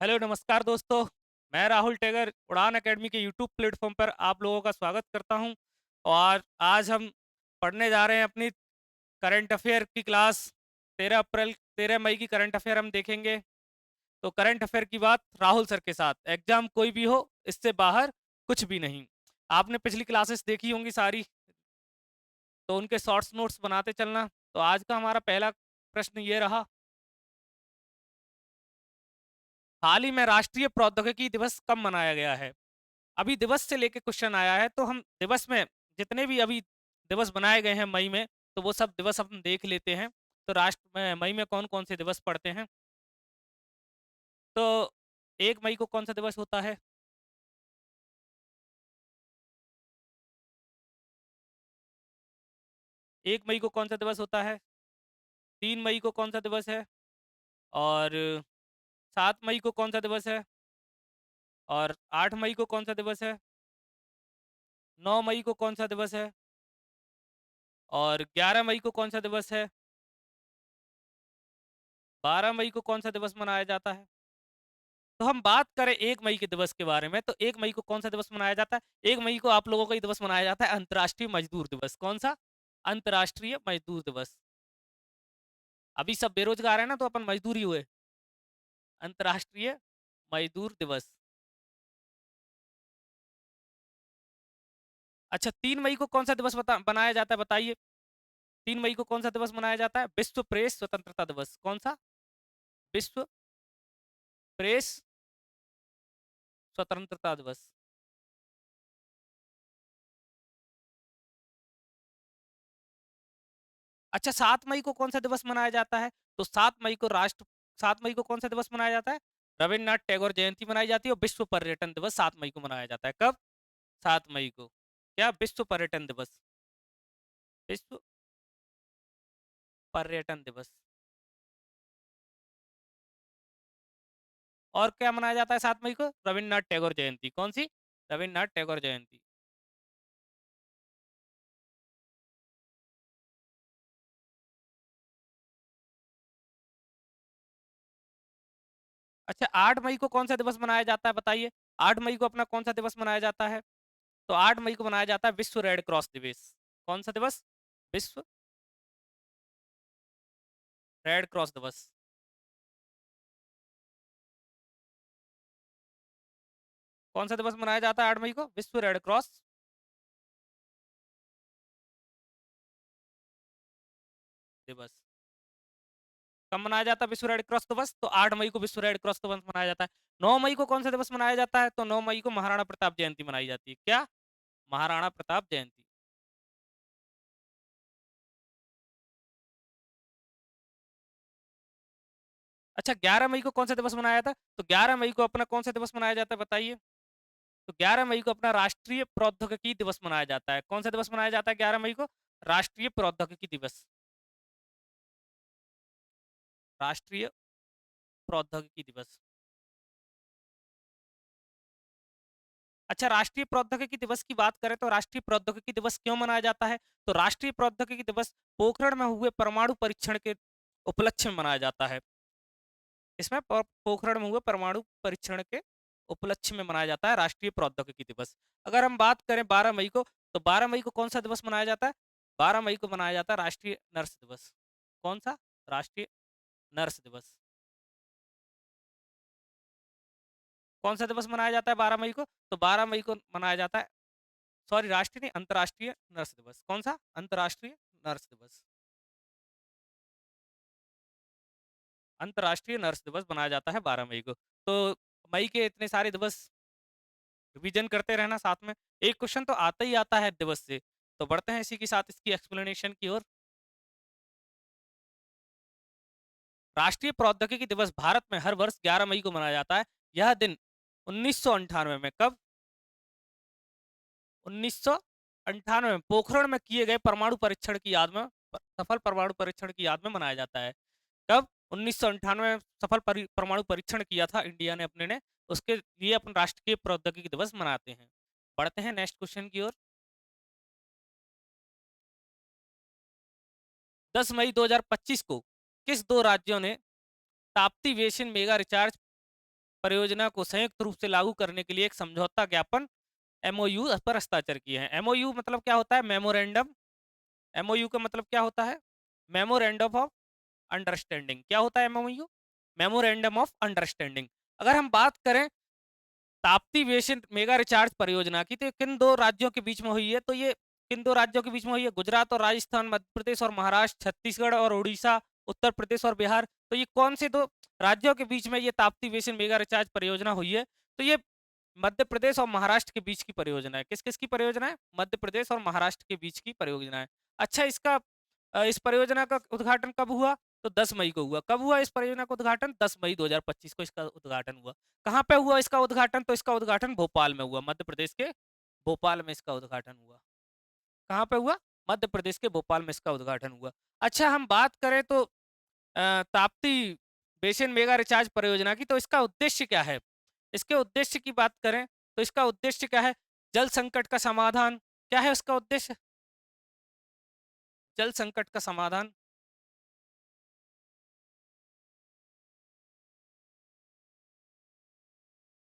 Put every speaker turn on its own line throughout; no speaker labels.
Hello नमस्कार दोस्तों। मैं राहुल टेगर उड़ान एकेडमी के यूट्यूब प्लेटफॉर्म पर आप लोगों का स्वागत करता हूं। और आज हम पढ़ने जा रहे हैं अपनी करंट अफेयर की क्लास। 13 मई की करंट अफेयर हम देखेंगे। तो करंट अफेयर की बात राहुल सर के साथ, एग्जाम कोई भी हो इससे बाहर कुछ भी नहीं। आपने पिछली क्लासेस देखी होंगी सारी, तो उनके शॉर्ट्स नोट्स बनाते चलना। तो आज का हमारा पहला प्रश्न ये रहा। हाल ही में राष्ट्रीय प्रौद्योगिकी दिवस कब मनाया गया है? अभी दिवस से लेके क्वेश्चन आया है, तो हम दिवस में जितने भी अभी दिवस बनाए गए हैं मई में, तो वो सब दिवस हम देख लेते हैं। तो राष्ट्र में मई में कौन कौन से दिवस पड़ते हैं? तो 1 मई को कौन सा दिवस होता है? 1 मई को कौन सा दिवस होता है? 3 मई को कौन सा दिवस है? और 7 मई को कौन सा दिवस है? और 8 मई को कौन सा दिवस है? 9 मई को कौन सा दिवस है? और 11 मई को कौन सा दिवस है? 12 मई को कौन सा दिवस मनाया जाता है? तो हम बात करें 1 मई के दिवस के बारे में, तो 1 मई को कौन सा दिवस मनाया जाता है? 1 मई को आप लोगों का ये दिवस मनाया जाता है अंतर्राष्ट्रीय मजदूर दिवस। कौन सा? अंतर्राष्ट्रीय मजदूर दिवस। अभी सब बेरोजगार है ना, तो अपन मजदूर ही हुए। अंतर्राष्ट्रीय मजदूर दिवस। अच्छा, 3 मई को कौन सा दिवस बनाया जाता है, बताइए। 3 मई को कौन सा दिवस मनाया जाता है? विश्व प्रेस स्वतंत्रता दिवस। कौन सा? विश्व प्रेस स्वतंत्रता दिवस। अच्छा, 7 मई को कौन सा दिवस मनाया जाता है? तो 7 मई को कौन सा दिवस मनाया जाता है? रविन्द्रनाथ टैगोर जयंती मनाई जाती है। और विश्व पर्यटन दिवस 7 मई को मनाया जाता है। कब? 7 मई को। क्या? विश्व पर्यटन दिवस। विश्व पर्यटन दिवस। और क्या मनाया जाता है 7 मई को? रविन्द्रनाथ टैगोर जयंती। कौन सी? रविन्द्रनाथ टैगोर जयंती। अच्छा, 8 मई को कौन सा दिवस मनाया जाता है, बताइए। 8 मई को अपना कौन सा दिवस मनाया जाता है? तो 8 मई को मनाया जाता है विश्व रेड क्रॉस दिवस। कौन सा दिवस? विश्व रेड क्रॉस दिवस। कौन सा दिवस मनाया जाता है 8 मई को? विश्व रेड क्रॉस दिवस। कब मनाया जाता है विश्व रेड क्रॉस दिवस? तो 8 मई को विश्व रेड क्रॉस दिवस मनाया जाता है। 9 मई को कौन सा दिवस मनाया जाता है? तो 9 मई को महाराणा प्रताप जयंती मनाई जाती है। क्या? महाराणा प्रताप जयंती। अच्छा, 11 मई को कौन सा दिवस मनाया था? तो 11 मई को अपना कौन सा दिवस मनाया जाता है, बताइए। तो 11 मई को अपना राष्ट्रीय प्रौद्योगिकी दिवस मनाया जाता है। कौन सा दिवस मनाया जाता है 11 मई को? राष्ट्रीय प्रौद्योगिकी दिवस। राष्ट्रीय प्रौद्योगिकी दिवस। अच्छा, राष्ट्रीय प्रौद्योगिकी दिवस की बात करें तो राष्ट्रीय प्रौद्योगिकी दिवस क्यों मनाया जाता है? तो राष्ट्रीय प्रौद्योगिकी दिवस पोखरण में हुए परमाणु परीक्षण के उपलक्ष्य में मनाया जाता है। इसमें पोखरण में हुए परमाणु परीक्षण के उपलक्ष्य में मनाया जाता है राष्ट्रीय प्रौद्योगिकी दिवस। अगर हम बात करें 12 मई को, तो 12 मई को कौन सा दिवस मनाया जाता है? 12 मई को मनाया जाता है राष्ट्रीय नर्स दिवस। कौन सा? राष्ट्रीय नर्स दिवस। कौन सा दिवस मनाया जाता है 12 मई को? तो 12 मई को मनाया जाता है, सॉरी, राष्ट्रीय नहीं, अंतर्राष्ट्रीय नर्स दिवस। कौन सा? अंतर्राष्ट्रीय नर्स दिवस। अंतर्राष्ट्रीय नर्स दिवस मनाया जाता है 12 मई को। तो मई के इतने सारे दिवस रिवीजन करते रहना साथ में। एक क्वेश्चन तो आता ही आता है दिवस से। तो बढ़ते हैं इसी के साथ इसकी एक्सप्लेनेशन की ओर। राष्ट्रीय प्रौद्योगिकी दिवस भारत में हर वर्ष 11 मई को मनाया जाता है। यह दिन 1998 में, कब? 1998 में पोखरण में किए गए परमाणु परीक्षण की याद में, सफल परमाणु परीक्षण की याद में मनाया जाता है। कब? 1998 में सफल परमाणु परीक्षण किया था इंडिया ने अपने ने। उसके लिए अपन राष्ट्रीय प्रौद्योगिकी दिवस मनाते हैं। बढ़ते हैं नेक्स्ट क्वेश्चन की ओर। 10 मई 2025 को किस दो राज्यों ने ताप्ती बेसिन मेगा रिचार्ज परियोजना को संयुक्त रूप से लागू करने के लिए एक समझौता ज्ञापन एमओयू पर हस्ताक्षर किए हैं। एमओयू मतलब क्या होता है? मेमोरेंडम। एमओयू का मतलब क्या होता है? Memorandum of understanding. क्या होता है एमओयू? Memorandum of understanding. अगर हम बात करें ताप्ती बेसिन मेगा रिचार्ज परियोजना की, तो ये किन दो राज्यों के बीच में हुई है? तो ये किन दो राज्यों के बीच में हुई है? गुजरात और राजस्थान, मध्य प्रदेश और महाराष्ट्र, छत्तीसगढ़ और उड़ीसा, उत्तर प्रदेश और बिहार। तो ये कौन से दो राज्यों के बीच में ये ताप्ती बेसिन मेगा रिचार्ज परियोजना हुई है? तो ये मध्य प्रदेश और महाराष्ट्र के बीच की परियोजना है। किस किस की परियोजना है? मध्य प्रदेश और महाराष्ट्र के बीच की परियोजना है। अच्छा, इसका इस परियोजना का उद्घाटन कब हुआ? तो 10 मई को हुआ। कब हुआ इस परियोजना का उद्घाटन? 10 मई 2025 को इसका उद्घाटन हुआ। कहाँ पे हुआ इसका उद्घाटन? तो इसका उद्घाटन भोपाल में हुआ, मध्य प्रदेश के भोपाल में इसका उद्घाटन हुआ। कहाँ पे हुआ? मध्य प्रदेश के भोपाल में इसका उद्घाटन हुआ। अच्छा, हम बात करें तो ताप्ती बेसिन मेगा रिचार्ज परियोजना की, तो इसका उद्देश्य क्या है? इसके उद्देश्य की बात करें तो इसका उद्देश्य क्या है? जल संकट का समाधान। क्या है उसका उद्देश्य? जल संकट का समाधान।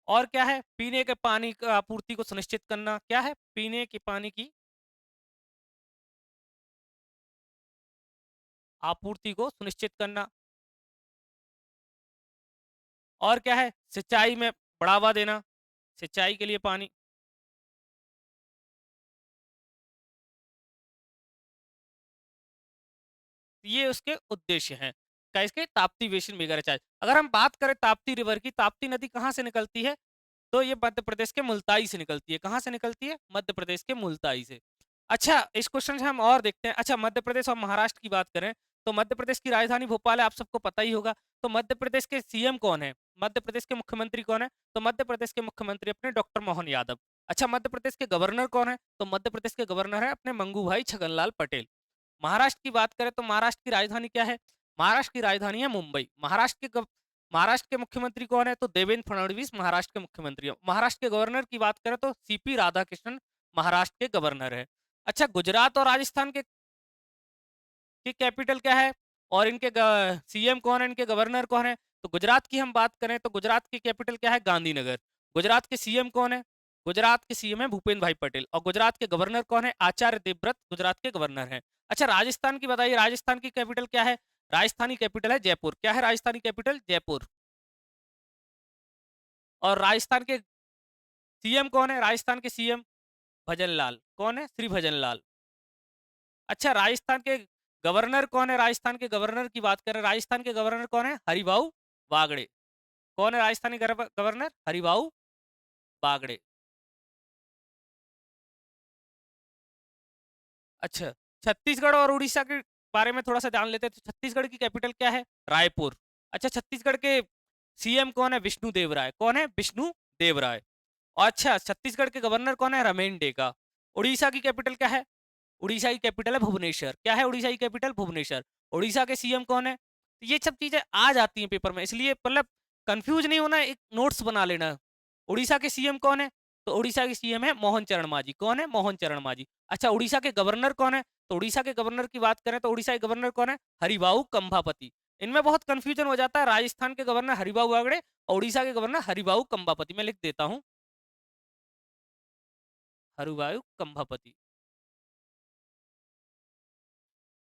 और क्या है? पीने के पानी की आपूर्ति को सुनिश्चित करना। क्या है? पीने के पानी की आपूर्ति को सुनिश्चित करना। और क्या है? सिंचाई में बढ़ावा देना, सिंचाई के लिए पानी। ये उसके उद्देश्य हैं। क्या इसके? Tapti basin mega recharge. अगर हम बात करें ताप्ती रिवर की, ताप्ती नदी कहाँ से निकलती है? तो ये मध्य प्रदेश के मुल्ताई से निकलती है। कहाँ से निकलती है? मध्य प्रदेश के मुल्ताई से। अच्छा, इस क्वेश्चन से हम और देखते हैं। अच्छा, मध्य प्रदेश और महाराष्ट्र की बात करें तो मध्य प्रदेश की राजधानी भोपाल है, आप सबको पता ही होगा। तो मध्य प्रदेश के सीएम कौन है? मध्य प्रदेश के मुख्यमंत्री कौन है? तो मध्य प्रदेश के मुख्यमंत्री अपने डॉक्टर मोहन यादव। अच्छा, मध्य प्रदेश के गवर्नर कौन है? तो मध्य प्रदेश के गवर्नर है अपने मंगू भाई छगनलाल पटेल। महाराष्ट्र की बात करें तो महाराष्ट्र की राजधानी क्या है? महाराष्ट्र की राजधानी है मुंबई। महाराष्ट्र के मुख्यमंत्री कौन है? तो देवेंद्र फडणवीस महाराष्ट्र के मुख्यमंत्री है। महाराष्ट्र के गवर्नर की बात करें तो सीपी राधाकृष्णन महाराष्ट्र के गवर्नर है। अच्छा, गुजरात और राजस्थान की कैपिटल क्या है? और इनके सीएम कौन है? इनके गवर्नर कौन है? तो गुजरात की हम बात करें तो गुजरात की कैपिटल क्या है? गांधीनगर। गुजरात के सीएम कौन है? गुजरात के सीएम है भूपेन्द्र भाई पटेल। और गुजरात के गवर्नर कौन है? आचार्य देवव्रत गुजरात के गवर्नर हैं। अच्छा, राजस्थान की बताइए, राजस्थान की कैपिटल क्या है? राजस्थानी कैपिटल है जयपुर। क्या है राजस्थानी कैपिटल? जयपुर। और राजस्थान के सीएम कौन है? राजस्थान के सीएम भजनलाल। कौन है? श्री भजनलाल। अच्छा, राजस्थान के गवर्नर कौन है? राजस्थान के गवर्नर की बात करें, राजस्थान के गवर्नर कौन है? हरिभाऊ बागड़े। कौन है राजस्थानी गवर्नर? हरिभाऊ बागड़े। अच्छा, छत्तीसगढ़ और उड़ीसा के बारे में थोड़ा सा जान लेते हैं। तो छत्तीसगढ़ की कैपिटल क्या है? रायपुर। अच्छा, छत्तीसगढ़ के सीएम कौन है? विष्णु देव राय। कौन है? विष्णु देव राय। और अच्छा, छत्तीसगढ़ के गवर्नर कौन है? रमेन डेका। उड़ीसा की कैपिटल क्या है? उड़ीसा की कैपिटल है भुवनेश्वर। क्या है उड़ीसा की कैपिटल? भुवनेश्वर। उड़ीसा के सीएम कौन है? तो ये सब चीजें आ जाती हैं पेपर में, इसलिए मतलब कंफ्यूज नहीं होना, एक नोट्स बना लेना। उड़ीसा के सीएम कौन है? तो उड़ीसा के सीएम है मोहन चरण मांझी। कौन है? मोहन चरण मांझी। अच्छा, उड़ीसा के गवर्नर कौन है? तो उड़ीसा के गवर्नर की बात करें तो उड़ीसा के गवर्नर कौन है? हरिबाऊ कंभापति। इनमें बहुत कंफ्यूजन हो जाता है। राजस्थान के गवर्नर हरिबाऊ बागड़े और उड़ीसा के गवर्नर हरिबाऊ कंभापति। मैं लिख देता हूँ, हरिबाऊ कंभापति।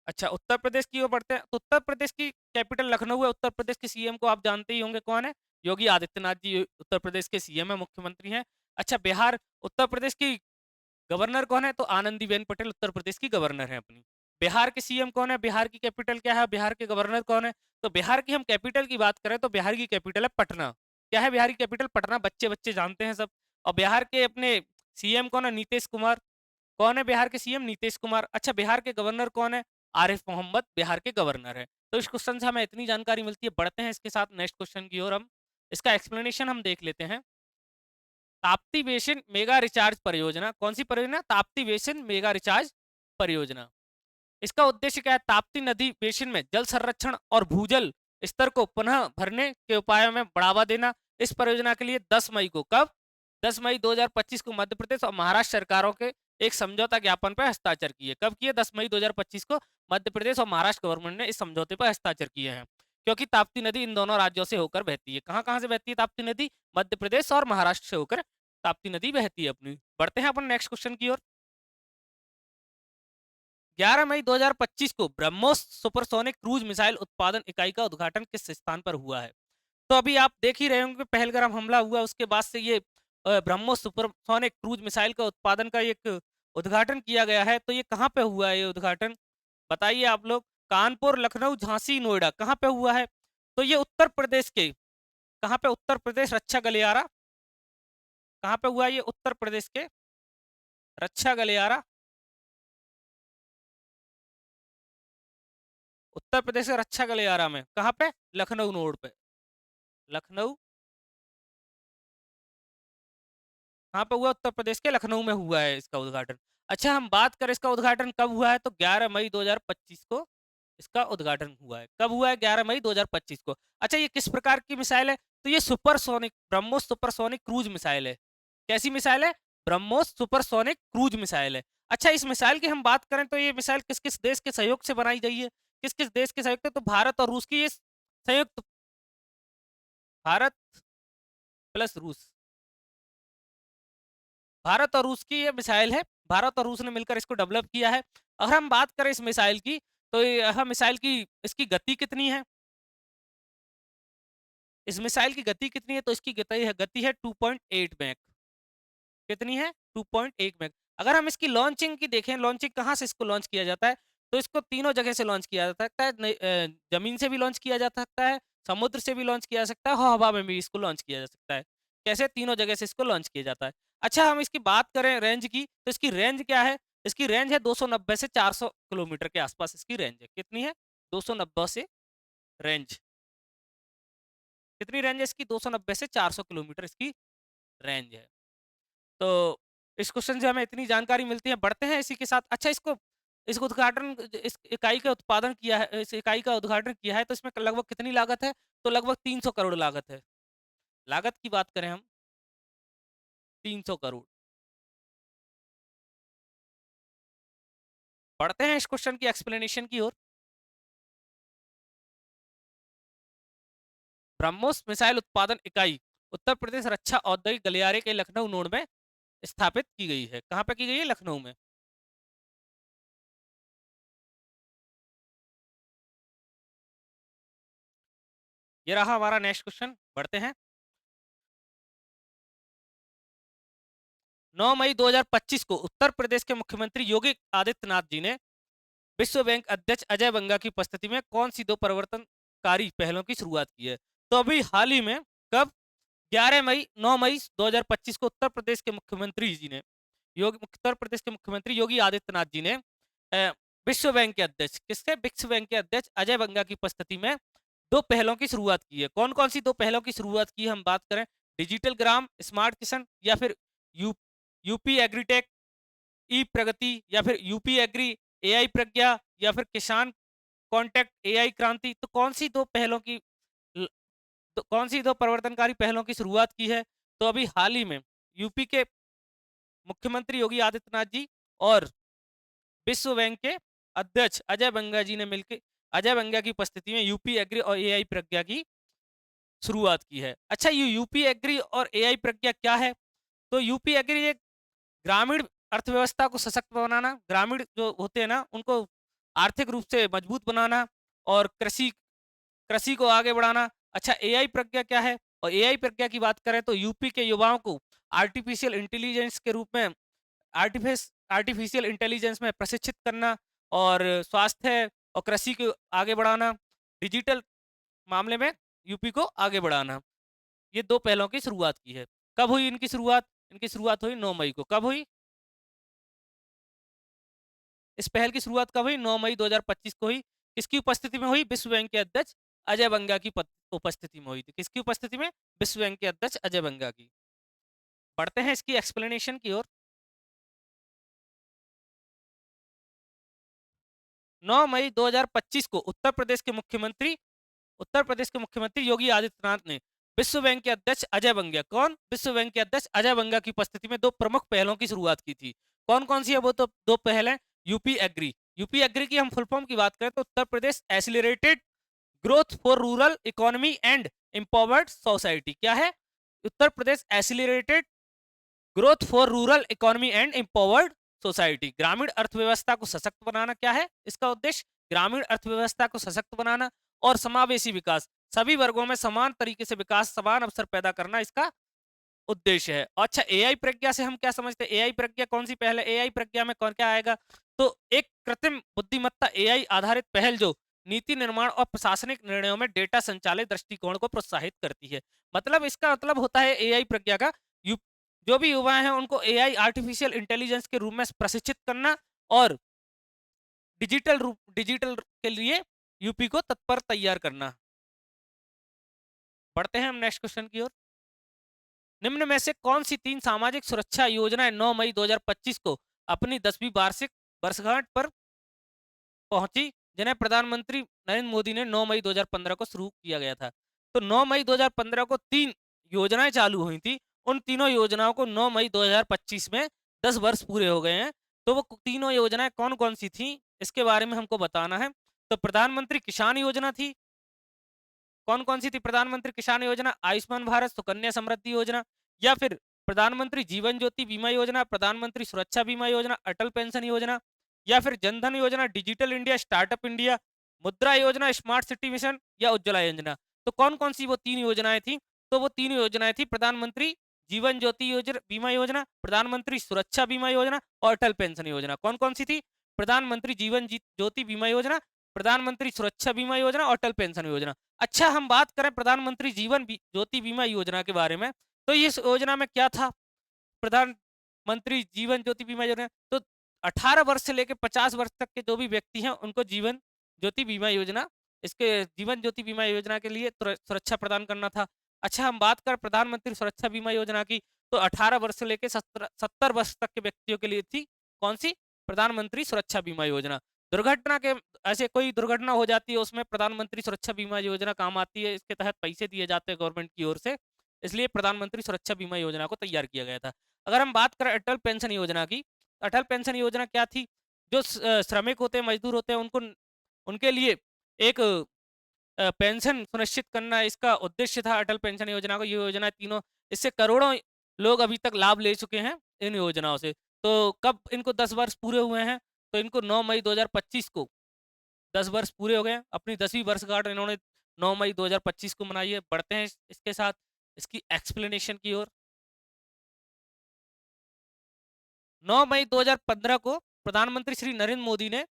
अच्छा, उत्तर प्रदेश की ओर बढ़ते हैं। तो उत्तर प्रदेश की कैपिटल लखनऊ है। उत्तर प्रदेश के सीएम को आप जानते ही होंगे, कौन है? योगी आदित्यनाथ जी उत्तर प्रदेश के सीएम है, मुख्यमंत्री हैं। अच्छा, बिहार उत्तर प्रदेश की गवर्नर कौन है? तो आनंदीबेन पटेल उत्तर प्रदेश की गवर्नर है अपनी। बिहार के सीएम कौन है? बिहार की कैपिटल क्या है? बिहार के गवर्नर कौन है? तो बिहार की हम कैपिटल की बात करें तो बिहार की कैपिटल है पटना। क्या है बिहार की कैपिटल? पटना। बच्चे बच्चे जानते हैं सब। और बिहार के अपने सीएम कौन है? नीतीश कुमार। कौन है बिहार के सीएम? नीतीश कुमार। अच्छा, बिहार के गवर्नर कौन है? आरिफ मोहम्मद बिहार के गवर्नर है। तो इस क्वेश्चन से हमें इतनी जानकारी मिलती है। बढ़ते हैं इसके साथ नेक्स्ट क्वेश्चन की ओर। हम इसका एक्सप्लेनेशन हम देख लेते हैं। ताप्ती बेसिन मेगा रिचार्ज परियोजना कौन सी परियोजना? ताप्ती बेसिन मेगा रिचार्ज परियोजना। इसका उद्देश्य क्या है? ताप्ती नदी बेसिन में जल संरक्षण और भूजल स्तर को पुनः भरने के उपायों में बढ़ावा देना। इस परियोजना के लिए 10 मई को, कब? 10 मई 2025 को मध्य प्रदेश और महाराष्ट्र सरकारों के एक समझौता ज्ञापन पर हस्ताक्षर किए। कब किए? 10 मई 2025 को मध्य प्रदेश और महाराष्ट्र गवर्नमेंट ने इस समझौते पर हस्ताक्षर किए हैं। क्योंकि ताप्ती नदी इन दोनों राज्यों से होकर बहती है। कहाँ कहाँ से बहती है ताप्ती नदी? मध्य प्रदेश और महाराष्ट्र से होकर ताप्ती नदी बहती है अपनी। बढ़ते हैं अपन नेक्स्ट क्वेश्चन की ओर। 11 मई 2025 को ब्रह्मोस सुपरसोनिक क्रूज मिसाइल उत्पादन इकाई का उद्घाटन किस स्थान पर हुआ है? तो अभी आप देख ही रहे होंगे पहलगाम हमला हुआ, उसके बाद से ये ब्रह्मोस सुपरसोनिक क्रूज मिसाइल का उत्पादन का एक उद्घाटन किया गया है। तो ये कहाँ पे हुआ है ये उद्घाटन? बताइए आप लोग। कानपुर, लखनऊ, झांसी, नोएडा, कहाँ पे हुआ है? तो ये उत्तर प्रदेश के, कहाँ पे? उत्तर प्रदेश, रक्षा गलियारा। कहाँ पे हुआ है ये? उत्तर प्रदेश के रक्षा गलियारा। उत्तर प्रदेश के रक्षा गलियारा में कहाँ पे? लखनऊ नोड पे। लखनऊ, कहाँ पे हुआ? उत्तर प्रदेश के लखनऊ में हुआ है इसका उद्घाटन। अच्छा, हम बात करें इसका उद्घाटन कब हुआ है, तो 11 मई 2025 को इसका उद्घाटन हुआ है। कब हुआ है? 11 मई 2025 को। अच्छा, ये किस प्रकार की मिसाइल है? तो ये supersonic, BrahMos supersonic cruise missile है। कैसी मिसाइल है? ब्रह्मोस सुपरसोनिक क्रूज मिसाइल है। अच्छा, इस मिसाइल की हम बात करें तो ये मिसाइल किस किस देश के सहयोग से बनाई गई है? किस किस देश के सहयोग से? तो भारत और रूस की ये संयुक्त, भारत प्लस रूस, भारत और रूस की ये मिसाइल है। भारत और रूस ने मिलकर इसको डेवलप किया है। अगर हम बात करें इस मिसाइल की, तो यह मिसाइल की, इसकी गति कितनी है? इस मिसाइल की गति कितनी है? तो इसकी गति है 2.8 मैक। कितनी है? 2.8 मैक। अगर हम इसकी लॉन्चिंग की देखें, लॉन्चिंग कहाँ से इसको लॉन्च किया जाता है, तो इसको तीनों जगह से लॉन्च किया जा सकता है। जमीन से भी लॉन्च किया जा सकता है, समुद्र से भी लॉन्च किया जा सकता है, और हवा में भी इसको लॉन्च किया जा सकता है। कैसे? तीनों जगह से इसको लॉन्च किया जाता है। अच्छा, हम इसकी बात करें रेंज की, तो इसकी रेंज क्या है? इसकी रेंज है 290 से 400 किलोमीटर के आसपास इसकी रेंज है। कितनी है? 290 से रेंज, कितनी रेंज है इसकी? 290 से 400 किलोमीटर इसकी रेंज है। तो इस क्वेश्चन से हमें इतनी जानकारी मिलती है। बढ़ते हैं इसी के साथ। अच्छा, इसको, इस उद्घाटन, इस इकाई का उत्पादन किया है, इस इकाई का उद्घाटन किया है, तो इसमें लगभग कितनी लागत है? तो लगभग 300 करोड़ लागत है। लागत की बात करें हम, 300 करोड़। बढ़ते हैं इस क्वेश्चन की एक्सप्लेनेशन की ओर। ब्रह्मोस मिसाइल उत्पादन इकाई उत्तर प्रदेश रक्षा औद्योगिक गलियारे के लखनऊ नोड में स्थापित की गई है। कहाँ पे की गई है? लखनऊ में। ये रहा हमारा नेक्स्ट क्वेश्चन। बढ़ते हैं। 9 मई 2025 को उत्तर प्रदेश के मुख्यमंत्री योगी आदित्यनाथ जी ने विश्व बैंक अध्यक्ष अजय बंगा की उपस्थिति में कौन सी दो परिवर्तनकारी पहलों की शुरुआत की है? तो अभी हाल ही में, कब? 9 मई 2025 को उत्तर प्रदेश के मुख्यमंत्री जी ने, उत्तर प्रदेश के मुख्यमंत्री योगी आदित्यनाथ जी ने विश्व बैंक के अध्यक्ष, किसके? विश्व बैंक के अध्यक्ष अजय बंगा की उपस्थिति में दो पहलों की शुरुआत की है। कौन कौन सी दो पहलों की शुरुआत की है हम बात करें? डिजिटल ग्राम स्मार्ट किसान, या फिर यू यूपी एग्रीटेक ई प्रगति, या फिर यूपी एग्री एआई प्रज्ञा, या फिर किसान कॉन्टेक्ट एआई क्रांति। तो कौन सी दो पहलों की, तो कौन सी दो परिवर्तनकारी पहलों की शुरुआत की है? तो अभी हाल ही में यूपी के मुख्यमंत्री योगी आदित्यनाथ जी और विश्व बैंक के अध्यक्ष अजय बंगा जी ने मिलकर, अजय बंगा की उपस्थिति में यूपी एग्री और एआई प्रज्ञा की शुरुआत की है। अच्छा, ये यूपी एग्री और एआई प्रज्ञा क्या है? तो यूपी एग्री एक ग्रामीण अर्थव्यवस्था को सशक्त बनाना, ग्रामीण जो होते हैं ना, उनको आर्थिक रूप से मजबूत बनाना, और कृषि कृषि को आगे बढ़ाना। अच्छा, एआई प्रज्ञा क्या है? और एआई प्रज्ञा की बात करें तो यूपी के युवाओं को आर्टिफिशियल इंटेलिजेंस के रूप में, आर्टिफिशियल इंटेलिजेंस में प्रशिक्षित करना, और स्वास्थ्य और कृषि को आगे बढ़ाना, डिजिटल मामले में यूपी को आगे बढ़ाना। ये दो पहलों की शुरुआत की है। कब हुई इनकी शुरुआत? इनकी शुरुआत हुई 9 मई को। कब हुई इस पहल की शुरुआत? कब हुई? 9 मई 2025 को हुई। किसकी उपस्थिति में हुई? विश्व बैंक के अध्यक्ष अजय बंगा की उपस्थिति में हुई थी। किसकी उपस्थिति में? विश्व बैंक के अध्यक्ष अजय बंगा की। बढ़ते हैं इसकी एक्सप्लेनेशन की ओर। 9 मई 2025 को उत्तर प्रदेश के मुख्यमंत्री योगी आदित्यनाथ ने विश्व बैंक के अध्यक्ष अजय बंगा, कौन? विश्व बैंक के अध्यक्ष अजय बंगा की उपस्थिति में दो प्रमुख पहलों की शुरुआत की थी। कौन कौन सी है वो? तो दो पहल है। यूपी एग्री, यूपी एग्री की हम फुल फॉर्म की बात करें तो Uttar Pradesh accelerated growth for rural economy and empowered society. क्या है? Uttar Pradesh accelerated growth for rural economy and empowered society. ग्रामीण अर्थव्यवस्था को सशक्त बनाना। क्या है इसका उद्देश्य? ग्रामीण अर्थव्यवस्था को सशक्त बनाना और समावेशी विकास, सभी वर्गों में समान तरीके से विकास, समान अवसर पैदा करना इसका उद्देश्य है। अच्छा, एआई प्रज्ञा से हम क्या समझते हैं? एआई प्रज्ञा कौन सी पहल है? एआई प्रज्ञा में कौन क्या आएगा? तो एक कृत्रिम बुद्धिमत्ता एआई आधारित पहल जो नीति निर्माण और प्रशासनिक निर्णयों में डेटा संचालित दृष्टिकोण को प्रोत्साहित करती है। मतलब इसका मतलब होता है एआई प्रज्ञा का जो भी युवा हैं उनको एआई आर्टिफिशियल इंटेलिजेंस के रूप में प्रशिक्षित करना और डिजिटल के लिए यूपी को तत्पर तैयार करना। बढ़ते हैं हम नेक्स्ट क्वेश्चन की ओर। निम्न में से कौन सी 3 सामाजिक सुरक्षा योजनाएं 9 मई 2025 को अपनी 10वीं वार्षिक वर्षगांठ पर पहुंची, जिन्हें प्रधानमंत्री नरेंद्र मोदी ने 9 मई 2015 को शुरू किया गया था? तो 9 मई 2015 को 3 योजनाएं चालू हुई थी। उन तीनों योजनाओं को 9 मई 2025 में 10 वर्ष पूरे हो गए हैं। तो वो तीनों योजनाएं कौन कौन सी थी इसके बारे में हमको बताना है। तो प्रधानमंत्री किसान योजना थी। कौन कौन सी थी प्रधानमंत्री किसान योजना? आयुष्मान भारत, सुकन्या समृद्धि योजना, या फिर प्रधानमंत्री जीवन ज्योति बीमा योजना, प्रधानमंत्री सुरक्षा बीमा योजना, अटल पेंशन योजना, या फिर जनधन योजना, डिजिटल इंडिया, स्टार्टअप इंडिया, मुद्रा योजना, स्मार्ट सिटी मिशन, या उज्ज्वला योजना। तो कौन कौन सी वो 3 योजनाएं थी? तो वो 3 योजनाएं थी प्रधानमंत्री जीवन ज्योति योजना बीमा योजना, प्रधानमंत्री सुरक्षा बीमा योजना और अटल पेंशन योजना। कौन कौन सी थी? प्रधानमंत्री जीवन ज्योति बीमा योजना, प्रधानमंत्री सुरक्षा बीमा योजना और अटल पेंशन योजना। अच्छा, हम बात करें प्रधानमंत्री जीवन ज्योति बीमा योजना के बारे में, तो इस योजना में क्या था? प्रधानमंत्री जीवन ज्योति बीमा योजना तो 18 वर्ष से लेकर 50 वर्ष तक के जो भी व्यक्ति हैं उनको जीवन ज्योति बीमा योजना, इसके जीवन ज्योति बीमा योजना के लिए सुरक्षा प्रदान करना था। अच्छा, हम बात करें प्रधानमंत्री सुरक्षा बीमा योजना की, तो 18 वर्ष से लेकर 70 वर्ष तक के व्यक्तियों के लिए थी। कौन सी? प्रधानमंत्री सुरक्षा बीमा योजना। दुर्घटना के ऐसे कोई दुर्घटना हो जाती है उसमें प्रधानमंत्री सुरक्षा बीमा योजना काम आती है। इसके तहत पैसे दिए जाते हैं गवर्नमेंट की ओर से, इसलिए प्रधानमंत्री सुरक्षा बीमा योजना को तैयार किया गया था। अगर हम बात करें अटल पेंशन योजना की, अटल पेंशन योजना क्या थी? जो श्रमिक होते हैं, मजदूर होते हैं, उनको उनके लिए एक पेंशन सुनिश्चित करना इसका उद्देश्य था अटल पेंशन योजना को। ये योजना तीनों, इससे करोड़ों लोग अभी तक लाभ ले चुके हैं इन योजनाओं से। तो कब इनको 10 वर्ष पूरे हुए हैं? तो इनको 9 मई 2025 को 10 वर्ष पूरे हो गए। अपनी 10वीं वर्षगांठ इन्होंने 9 मई 2025 को मनाई है। बढ़ते हैं इसके साथ इसकी एक्सप्लेनेशन की ओर। 9 मई 2015 को प्रधानमंत्री श्री नरेंद्र मोदी ने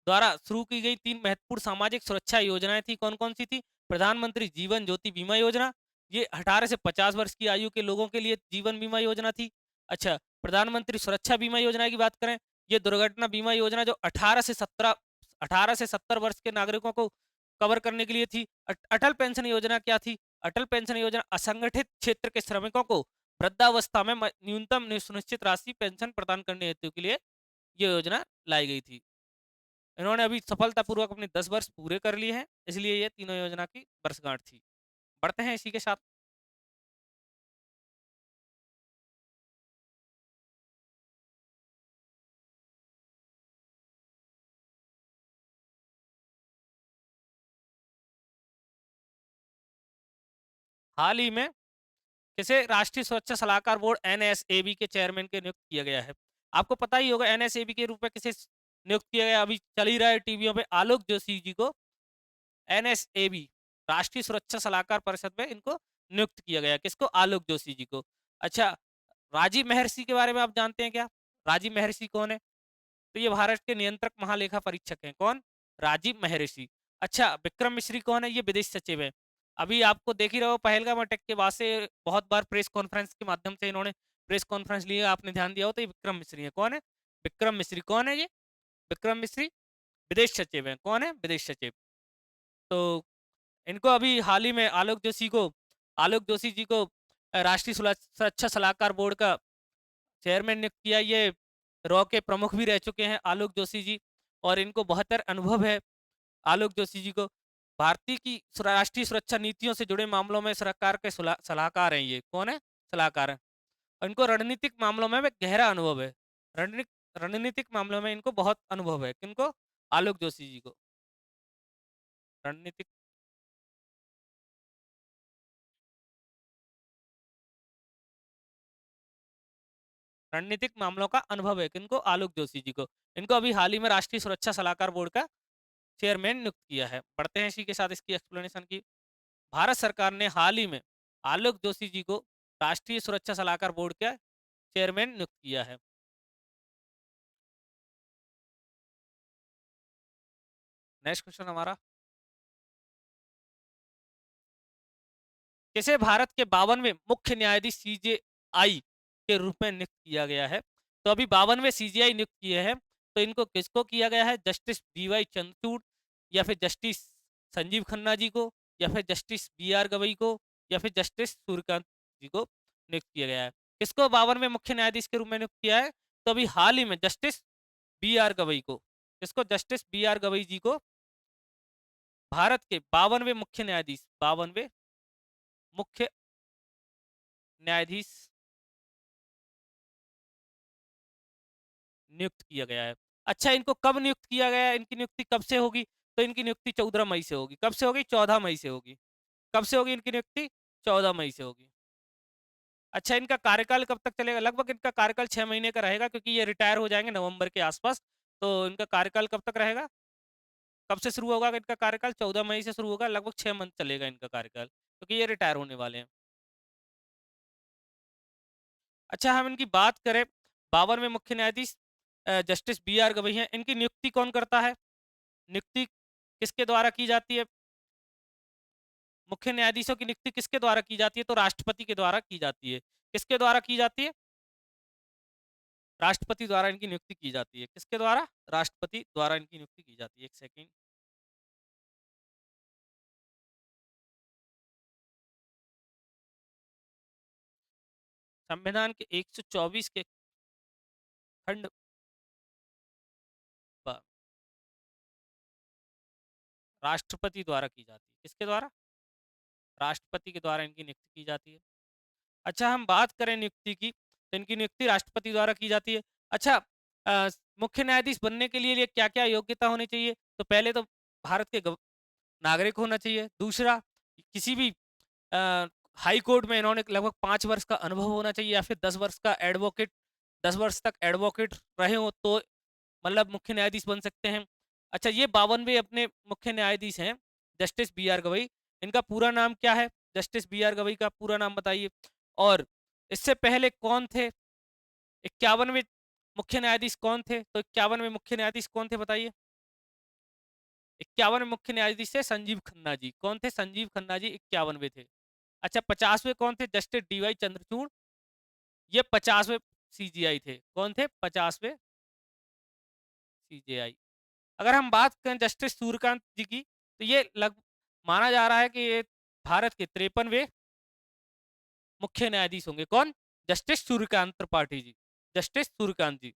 द्वारा शुरू की गई 3 महत्वपूर्ण सामाजिक सुरक्षा योजनाएं थी। कौन कौन सी थी? प्रधानमंत्री जीवन ज्योति बीमा योजना, ये 18 से 50 वर्ष की आयु के लोगों के लिए जीवन बीमा योजना थी। अच्छा, प्रधानमंत्री सुरक्षा बीमा योजना की बात करें, ये दुर्घटना बीमा योजना जो 18 से 70 वर्ष के नागरिकों को कवर करने के लिए थी। अटल पेंशन योजना क्या थी? अटल पेंशन योजना असंगठित क्षेत्र के श्रमिकों को वृद्धावस्था में न्यूनतम सुनिश्चित राशि पेंशन प्रदान करने हेतु के लिए ये योजना लाई गई थी। इन्होंने अभी सफलतापूर्वक अपने 10 वर्ष पूरे कर लिए हैं, इसलिए ये तीनों योजना की वर्षगांठ थी। बढ़ते हैं इसी के साथ। हाल ही में किसे राष्ट्रीय सुरक्षा सलाहकार बोर्ड एनएसएबी के चेयरमैन के नियुक्त किया गया है? आपको पता ही होगा एनएसएबी के रूप में किसे नियुक्त किया गया? अभी चल ही रहा है टीवियों पे, आलोक जोशी जी को एनएसएबी राष्ट्रीय सुरक्षा सलाहकार परिषद में इनको नियुक्त किया गया। किसको? आलोक जोशी जी को। अच्छा, राजीव महर्षि के बारे में आप जानते हैं क्या? राजीव महर्षि कौन है? तो ये भारत के नियंत्रक महालेखा परीक्षक हैं। कौन? राजीव महर्षि। अच्छा, विक्रम मिश्री कौन है? ये विदेश सचिव है। अभी आपको देख ही रहो, पहलगाम अटैक के बाद से बहुत बार प्रेस कॉन्फ्रेंस के माध्यम से इन्होंने प्रेस कॉन्फ्रेंस लिया, आपने ध्यान दिया हो, तो ये विक्रम मिश्री है। कौन है? विक्रम मिश्री। कौन है ये? विक्रम मिश्री विदेश सचिव है। कौन है? विदेश सचिव। तो इनको अभी हाल ही में आलोक जोशी जी को राष्ट्रीय सुरक्षा सलाहकार बोर्ड का चेयरमैन नियुक्त किया। ये रॉ के प्रमुख भी रह चुके हैं आलोक जोशी जी, और इनको 72 अनुभव है आलोक जोशी जी को। भारतीय की राष्ट्रीय सुरक्षा नीतियों से जुड़े मामलों में सरकार के सलाहकार हैं। ये कौन है? सलाहकार हैं। इनको रणनीतिक मामलों में गहरा अनुभव है। रणनीतिक मामलों में इनको बहुत अनुभव है। किनको? आलोक जोशी जी को रणनीतिक रणनीतिक मामलों का अनुभव है किनको? आलोक जोशी जी को। इनको अभी हाल ही में राष्ट्रीय सुरक्षा सलाहकार बोर्ड का चेयरमैन नियुक्त किया है। पढ़ते हैं इसी के साथ इसकी एक्सप्लेनेशन की। भारत सरकार ने हाल ही में आलोक जोशी जी को राष्ट्रीय सुरक्षा सलाहकार बोर्ड का चेयरमैन नियुक्त किया है। नेक्स्ट क्वेश्चन हमारा, किसे भारत के 52वें मुख्य न्यायाधीश सीजेआई के रूप में नियुक्त किया गया है? तो अभी 52वें सीजेआई नियुक्त किए हैं, तो इनको किसको किया गया है? जस्टिस डीवाई चंद्रचूड़, या फिर जस्टिस संजीव खन्ना जी को, या फिर जस्टिस बी आर गवई को, या फिर जस्टिस सूर्यकांत जी को नियुक्त किया गया है। किसको 52वें मुख्य न्यायाधीश के रूप में नियुक्त किया है? तो अभी हाल ही में जस्टिस बी आर गवई को। किसको? जस्टिस बी आर गवई जी को भारत के 52वें मुख्य न्यायाधीश, 52वें मुख्य न्यायाधीश नियुक्त किया गया है। अच्छा, इनको कब नियुक्त किया गया है? इनकी नियुक्ति कब से होगी? तो इनकी नियुक्ति 14 मई से होगी। कब से होगी? 14 मई से होगी। कब से होगी इनकी नियुक्ति? 14 मई से होगी। अच्छा, इनका कार्यकाल कब तक चलेगा? लगभग इनका कार्यकाल 6 महीने का रहेगा, क्योंकि ये रिटायर हो जाएंगे नवंबर के आसपास। तो इनका कार्यकाल कब तक रहेगा? कब से शुरू होगा इनका कार्यकाल? 14 मई से शुरू होगा, लगभग 6 मंथ चलेगा इनका कार्यकाल, क्योंकि ये रिटायर होने वाले हैं। अच्छा, हम इनकी बात करें, 52वें मुख्य न्यायाधीश जस्टिस बी आर गवई हैं। इनकी नियुक्ति कौन करता है? नियुक्ति किसके द्वारा की जाती है? मुख्य न्यायाधीशों की नियुक्ति किसके द्वारा की जाती है? तो राष्ट्रपति के द्वारा की जाती है। किसके द्वारा की जाती है? राष्ट्रपति द्वारा इनकी नियुक्ति की जाती है। किसके द्वारा? राष्ट्रपति द्वारा इनकी नियुक्ति की जाती है। एक सेकेंड। संविधान के 124 के खंड राष्ट्रपति द्वारा की जाती है। किसके द्वारा? राष्ट्रपति के द्वारा इनकी नियुक्ति की जाती है। अच्छा, हम बात करें नियुक्ति की, तो इनकी नियुक्ति राष्ट्रपति द्वारा की जाती है। अच्छा, मुख्य न्यायाधीश बनने के लिए क्या क्या योग्यता होनी चाहिए? तो पहले तो भारत के नागरिक होना चाहिए। दूसरा, किसी भी हाई कोर्ट में इन्होंने लगभग 5 वर्ष का अनुभव होना चाहिए, या फिर 10 वर्ष का एडवोकेट, 10 वर्ष तक एडवोकेट रहे हो तो मतलब मुख्य न्यायाधीश बन सकते हैं। अच्छा, ये 52वें अपने मुख्य न्यायाधीश हैं, जस्टिस बी आर गवई। इनका पूरा नाम क्या है? जस्टिस बी आर गवई का पूरा नाम बताइए। और इससे पहले कौन थे? 51वें मुख्य न्यायाधीश कौन थे? तो 51वें मुख्य न्यायाधीश कौन थे बताइए? 51वें मुख्य न्यायाधीश थे संजीव खन्ना जी। कौन थे? संजीव खन्ना जी 51वें थे। अच्छा, 50वें कौन थे? Justice D Y Chandrachud. ये 50वें सीजीआई थे। कौन थे? 50वें सीजीआई। अगर हम बात करें जस्टिस सूर्यकांत जी की, तो ये लग माना जा रहा है कि ये भारत के 53वें मुख्य न्यायाधीश होंगे। कौन? जस्टिस सूर्यकांत त्रिपाठी जी। जस्टिस सूर्यकांत जी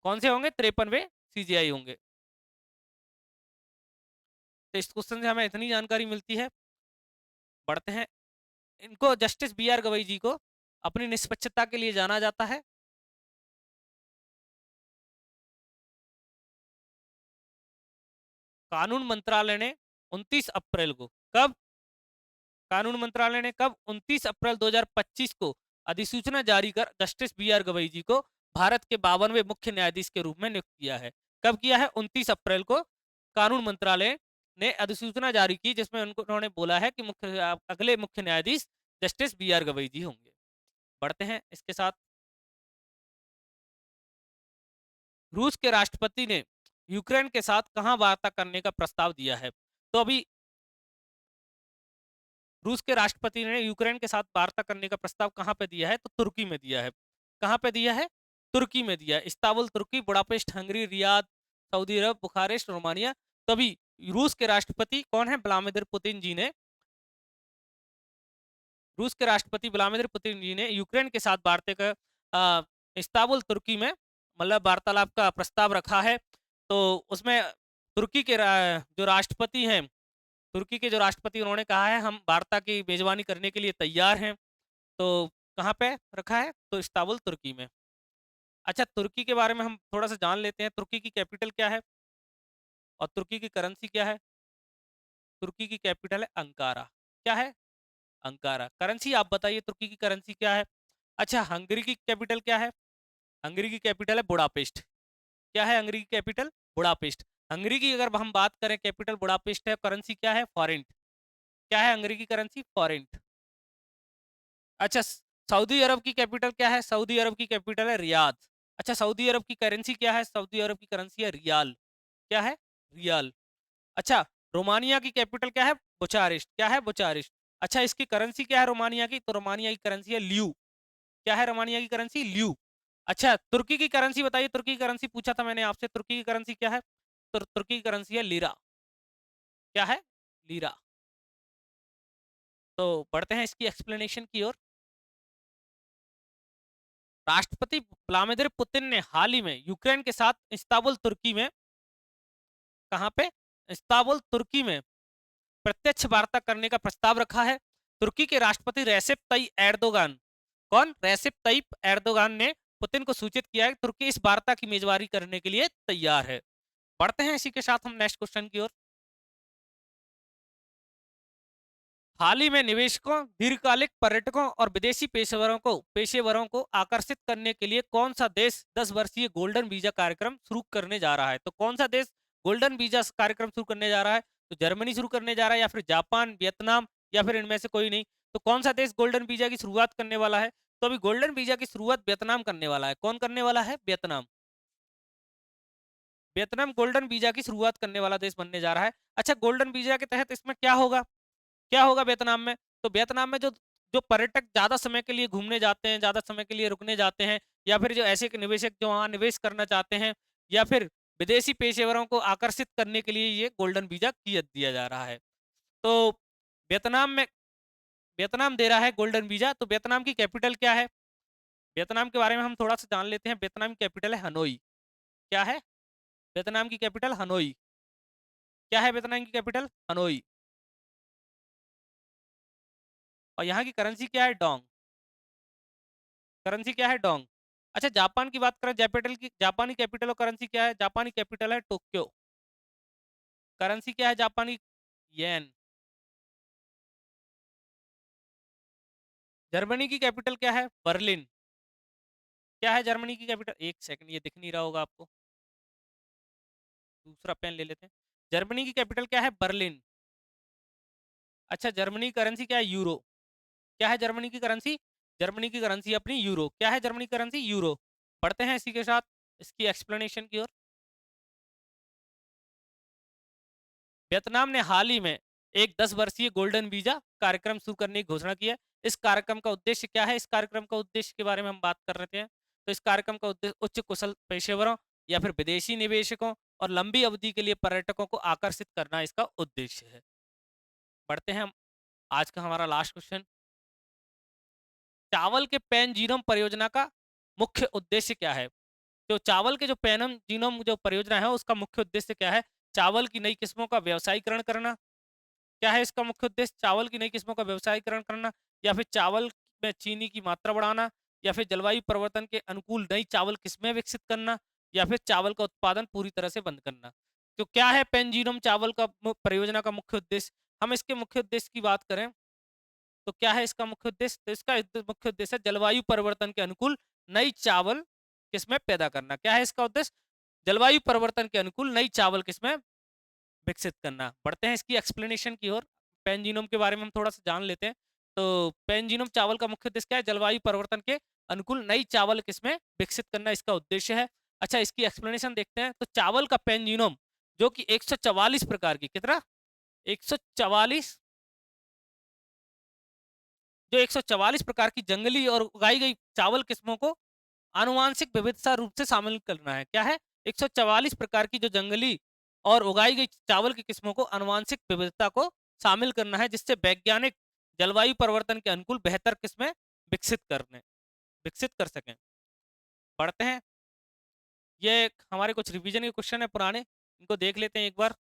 कौन से होंगे? 53वें सीजीआई होंगे। तो इस क्वेश्चन से हमें इतनी जानकारी मिलती है। बढ़ते हैं। इनको जस्टिस बी आर गवई जी को अपनी निष्पक्षता के लिए जाना जाता है। कानून मंत्रालय ने 29 अप्रैल को, कब? कानून मंत्रालय ने कब? 29 अप्रैल 2025 को अधिसूचना जारी कर जस्टिस बी आर गवई जी को भारत के 52वें मुख्य न्यायाधीश के रूप में नियुक्त किया है। कब किया है? 29 अप्रैल को कानून मंत्रालय ने अधिसूचना जारी की, जिसमें उन्होंने बोला है कि अगले मुख्य न्यायाधीश जस्टिस बी आर गवई जी होंगे। बढ़ते हैं इसके साथ। रूस के राष्ट्रपति ने यूक्रेन के साथ कहां वार्ता करने का प्रस्ताव दिया है? तो अभी रूस के राष्ट्रपति ने यूक्रेन के साथ वार्ता करने का प्रस्ताव कहां पे दिया है? तो तुर्की में दिया है। कहां पे दिया है? तुर्की में दिया है। इस्तांबुल तुर्की, बुडापेस्ट हंगरी, रियाद सऊदी अरब, बुखारेस्ट रोमानिया। तभी रूस के राष्ट्रपति कौन है? व्लादिमीर पुतिन जी ने, रूस के राष्ट्रपति व्लादिमीर पुतिन जी ने यूक्रेन के साथ वार्ता का इस्तांबुल तुर्की में मतलब वार्तालाप का प्रस्ताव रखा है। तो उसमें तुर्की के जो राष्ट्रपति हैं, तुर्की के जो राष्ट्रपति, उन्होंने कहा है हम वार्ता की मेजबानी करने के लिए तैयार हैं। तो कहाँ पे रखा है? तो इस्तांबुल तुर्की में। अच्छा, तुर्की के बारे में हम थोड़ा सा जान लेते हैं। तुर्की की कैपिटल क्या है और तुर्की की करेंसी क्या है? तुर्की की कैपिटल है अंकारा। क्या है? अंकारा। करेंसी आप बताइए तुर्की की करेंसी क्या है? अच्छा, हंगरी की कैपिटल क्या है? हंगरी की कैपिटल है बुडापेस्ट। क्या है हंगरी की कैपिटल? बुडापेस्ट। हंगरी की अगर हम बात करें कैपिटल बुडापेस्ट है, करेंसी क्या है? फॉरेंट। क्या है हंगरी की करेंसी? फॉरेंट। अच्छा, सऊदी अरब की कैपिटल क्या है? सऊदी अरब की कैपिटल है रियाद। अच्छा, सऊदी अरब की करेंसी क्या है? सऊदी अरब की करेंसी है रियाल। क्या है? रियाल। अच्छा, रोमानिया की कैपिटल क्या है? बुचारेस्ट। क्या है? बुचारेस्ट। अच्छा, इसकी करेंसी क्या है रोमानिया की? तो रोमानिया की करेंसी है ल्यू। क्या है रोमानिया की करेंसी? ल्यू। अच्छा, तुर्की की करेंसी बताइए, तुर्की की करेंसी पूछा था मैंने आपसे, तुर्की की करेंसी क्या है? तुर्की की करेंसी है लीरा। क्या है? लीरा। तो बढ़ते हैं इसकी एक्सप्लेनेशन की ओर। राष्ट्रपति व्लादिमीर पुतिन ने हाल ही में यूक्रेन के साथ इस्तांबुल तुर्की में, कहां पे? इस्तांबुल तुर्की में प्रत्यक्ष वार्ता करने का प्रस्ताव रखा है। तुर्की के राष्ट्रपति रेसेप तय्यप एर्दोगान, कौन? रेसेप तय्यप एर्दोगान ने पुतिन को सूचित किया है कि तुर्की इस वार्ता की मेजबानी करने के लिए तैयार है। बढ़ते हैं इसी के साथ हम नेक्स्ट क्वेश्चन की ओर। हाल ही में निवेशकों, दीर्घकालिक पर्यटकों और विदेशी पेशेवरों को आकर्षित करने के लिए कौन सा देश 10 वर्षीय गोल्डन वीजा कार्यक्रम शुरू करने जा रहा है? तो कौन सा देश गोल्डन वीजा कार्यक्रम शुरू करने जा रहा है? तो जर्मनी शुरू करने जा रहा है, या फिर जापान, वियतनाम, या फिर इनमें से कोई नहीं। तो कौन सा देश गोल्डन वीजा की शुरुआत करने वाला है? तो अभी गोल्डन वीजा की शुरुआत वियतनाम करने वाला है। कौन करने वाला है? वियतनाम। वियतनाम गोल्डन वीजा की शुरुआत करने वाला देश बनने जा रहा है। अच्छा, गोल्डन वीजा के तहत इसमें क्या होगा? क्या होगा वियतनाम में? तो वियतनाम में जो जो पर्यटक ज्यादा समय के लिए घूमने जाते हैं, ज्यादा समय के लिए रुकने जाते हैं, या फिर जो ऐसे के निवेशक जो वहां निवेश करना चाहते हैं, या फिर विदेशी पेशेवरों को आकर्षित करने के लिए ये गोल्डन वीजा दिया जा रहा है। तो वियतनाम में, वियतनाम दे रहा है गोल्डन वीजा। तो वियतनाम की कैपिटल क्या है? वियतनाम के बारे में हम थोड़ा सा जान लेते हैं। वियतनाम की कैपिटल है हनोई। क्या है? वियतनाम की कैपिटल हनोई। क्या है वियतनाम की कैपिटल? हनोई। और यहाँ की करेंसी क्या है? डोंग। करेंसी क्या है? डोंग। अच्छा, जापान की बात करें, जापानी कैपिटल और करेंसी क्या है? जापानी कैपिटल है टोक्यो। करेंसी क्या है जापानी? येन। जर्मनी की कैपिटल क्या है? बर्लिन। क्या है जर्मनी की कैपिटल? एक सेकंड, ये दिख नहीं रहा होगा आपको, दूसरा पेन ले लेते हैं। जर्मनी की कैपिटल क्या है? बर्लिन। अच्छा, जर्मनी की करेंसी क्या है? यूरो। क्या है जर्मनी की करेंसी? जर्मनी की करेंसी अपनी यूरो। क्या है जर्मनी की करेंसी? यूरो। बढ़ते हैं इसी के साथ इसकी एक्सप्लेनेशन की ओर। वियतनाम ने हाल ही में एक 10 वर्षीय गोल्डन वीजा कार्यक्रम शुरू करने की घोषणा की है। इस कार्यक्रम का उद्देश्य क्या है? इस कार्यक्रम का उद्देश्य के बारे में हम बात कर रहे हैं। तो इस कार्यक्रम का उद्देश्य उच्च कुशल पेशेवरों या फिर विदेशी निवेशकों और लंबी अवधि के लिए पर्यटकों को आकर्षित करना इसका उद्देश्य है। बढ़ते हैं हम आज का हमारा लास्ट क्वेश्चन। चावल के पैन जीनोम परियोजना का मुख्य उद्देश्य क्या है? जो चावल के जो पैनम जीनोम जो परियोजना है उसका मुख्य उद्देश्य क्या है? चावल की नई किस्मों का व्यवसायीकरण करना। क्या है इसका मुख्य उद्देश्य? चावल की नई किस्मों का व्यवसायीकरण करना, या फिर चावल में चीनी की मात्रा बढ़ाना, या फिर जलवायु परिवर्तन के अनुकूल नई चावल किस्में विकसित करना, या फिर चावल का उत्पादन पूरी तरह से बंद करना। तो क्या है पेनजीनोम चावल का परियोजना का मुख्य उद्देश्य? हम इसके मुख्य उद्देश्य की बात करें तो क्या है इसका मुख्य उद्देश्य? तो इसका मुख्य उद्देश्य है जलवायु परिवर्तन के अनुकूल नई चावल किस्में पैदा करना। क्या है इसका उद्देश्य? जलवायु परिवर्तन के अनुकूल नई चावल किस्में विकसित करना। बढ़ते हैं इसकी एक्सप्लेनेशन की ओर। पेनजीनोम के बारे में हम थोड़ा सा जान लेते हैं। तो पेनजीनोम चावल का मुख्य उद्देश्य क्या है? जलवायु परिवर्तन के अनुकूल नई चावल किस्में विकसित करना इसका उद्देश्य है। अच्छा, इसकी एक्सप्लेनेशन देखते हैं। तो चावल का पेनजीनोम जो कि 144 प्रकार की, कितना? 144, जो 144 प्रकार की जंगली और उगाई गई चावल किस्मों को आनुवांशिक विविधता रूप से शामिल करना है। क्या है? 144 प्रकार की जो जंगली और उगाई गई चावल की किस्मों को आनुवांशिक विविधता को शामिल करना है, जिससे वैज्ञानिक जलवायु परिवर्तन के अनुकूल बेहतर किस्में विकसित कर सकें। पढ़ते हैं, ये हमारे कुछ रिवीजन के क्वेश्चन है पुराने, इनको देख लेते हैं एक बार।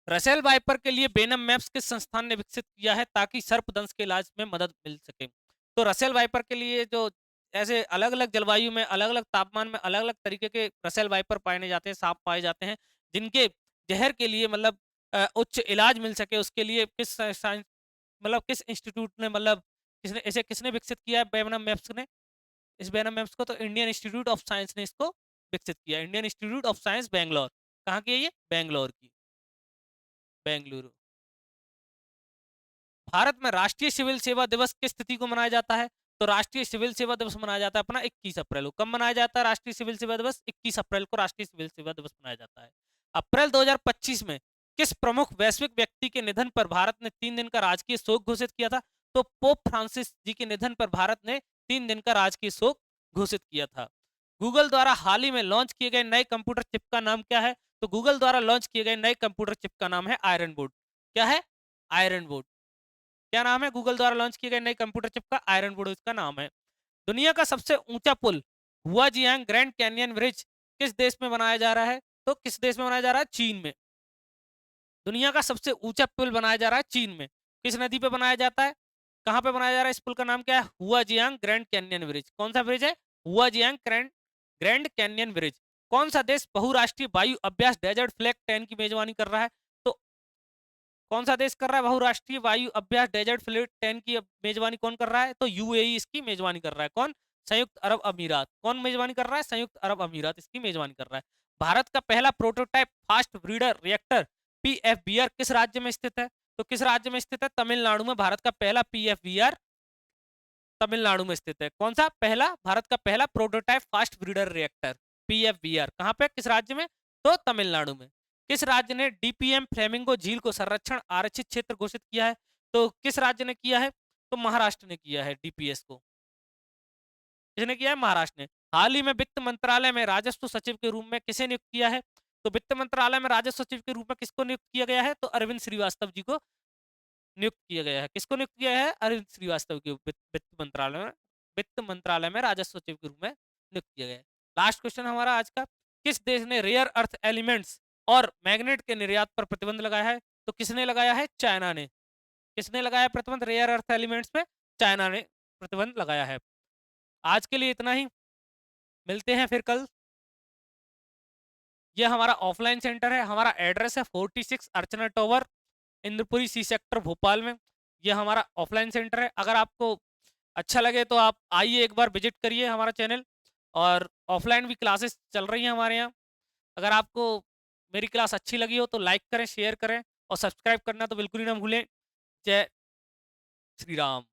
रसेल वाइपर के लिए बेनम मैप्स किस संस्थान ने विकसित किया है ताकि सर्पदंश के इलाज में मदद मिल सके? तो रसेल वाइपर के लिए जो ऐसे अलग अलग जलवायु में, अलग अलग तापमान में अलग अलग तरीके के रसेल वाइपर पाए जाते हैं, सांप पाए जाते हैं, जिनके जहर के लिए मतलब उच्च इलाज मिल सके, उसके लिए किस साइंस मतलब किस इंस्टीट्यूट ने मतलब किसने विकसित किया है बेनम मैप्स ने? इस बेनामेम्स को? तो इंडियन इंस्टीट्यूट ऑफ साइंस ने इसको विकसित किया। Indian institute of science Bangalore. कहाँ की है ये? बैंगलोर की, बेंगलुरु। भारत में राष्ट्रीय सिविल सेवा दिवस किस तिथि को मनाया जाता है? तो राष्ट्रीय सिविल सेवा दिवस मनाया जाता है अपना 21 अप्रैल को। कब मनाया जाता है राष्ट्रीय सिविल सेवा दिवस? 21 अप्रैल को राष्ट्रीय सिविल सेवा दिवस मनाया जाता है। अप्रैल 2025 में किस प्रमुख वैश्विक व्यक्ति के निधन पर भारत ने 3 दिन का राजकीय शोक घोषित किया था? तो पोप फ्रांसिस जी के निधन पर भारत ने 3 दिन का राजकीय शोक घोषित किया था। गूगल द्वारा हाल ही में लॉन्च किए गए नए कंप्यूटर चिप का नाम क्या है? तो गूगल द्वारा लॉन्च किए गए नए कंप्यूटर चिप का नाम है आयरन बोर्ड। क्या है? Iron board. क्या नाम है गूगल द्वारा लॉन्च किए गए नए कंप्यूटर चिप का? आयरन बोर्ड इसका नाम है। दुनिया का सबसे ऊंचा पुल हुआजियांग ग्रैंड कैनियन ब्रिज किस देश में बनाया जा रहा है? तो किस देश में बनाया जा रहा है? चीन में। दुनिया का सबसे ऊंचा पुल बनाया जा रहा है चीन में। किस नदी पे बनाया जाता है? कहां पे बनाया जा रहा है? इस पुल का नाम क्या है? Huajiang grand canyon bridge. कौन सा ब्रिज है? Huajiang grand canyon bridge. कौन सा देश बहुराष्ट्रीय वायु अभ्यास डेजर्ट फ्लैग 10 की मेजबानी कर रहा है? तो कौन सा देश कर रहा है बहुराष्ट्रीय वायु अभ्यास डेजर्ट फ्लीट 10 की मेजबानी? कौन कर रहा है? तो यूएई इसकी मेजबानी कर रहा है। कौन? संयुक्त अरब अमीरात। कौन मेजबानी कर रहा है? संयुक्त अरब अमीरात इसकी मेजबानी कर रहा है। भारत का पहला prototype fast breeder reactor PFBR किस राज्य में स्थित है? तो किस राज्य में स्थित है? तमिलनाडु में भारत का पहला पीएफबीआर तमिलनाडु में स्थित है। कौन सा? पहला, भारत का पहला prototype fast breeder reactor PFBR कहां पे? किस राज्य में? तो तमिलनाडु में। किस राज्य ने डीपीएम फ्लेमिंगो झील को संरक्षण आरक्षित क्षेत्र घोषित किया है? तो किस राज्य ने किया है? तो महाराष्ट्र ने किया है डीपीएस को। किसने किया है? महाराष्ट्र ने। हाल ही में वित्त मंत्रालय में राजस्व सचिव के रूप में किसे नियुक्त किया है? तो वित्त मंत्रालय में राजस्व सचिव के रूप में किसको नियुक्त किया गया है? तो अरविंद श्रीवास्तव जी को नियुक्त किया गया है। किसको नियुक्त किया है? अरविंद श्रीवास्तव के वित्त मंत्रालय में राजस्व सचिव के रूप में नियुक्त किया गया है। लास्ट क्वेश्चन हमारा आज का, किस देश ने रेयर अर्थ एलिमेंट्स और मैग्नेट के निर्यात पर प्रतिबंध लगाया है? तो किसने लगाया है? चाइना ने। किसने लगाया प्रतिबंध रेयर अर्थ एलिमेंट्स पे? चाइना ने प्रतिबंध लगाया है। आज के लिए इतना ही, मिलते हैं फिर कल। यह हमारा ऑफलाइन सेंटर है। हमारा एड्रेस है 46 Archana tower, Indrapuri C sector, Bhopal में। यह हमारा ऑफलाइन सेंटर है। अगर आपको अच्छा लगे तो आप आइए, एक बार विजिट करिए हमारा चैनल। और ऑफलाइन भी क्लासेस चल रही हैं हमारे यहाँ। अगर आपको मेरी क्लास अच्छी लगी हो तो लाइक करें, शेयर करें और सब्सक्राइब करना तो बिल्कुल ही ना भूलें। जय श्री राम।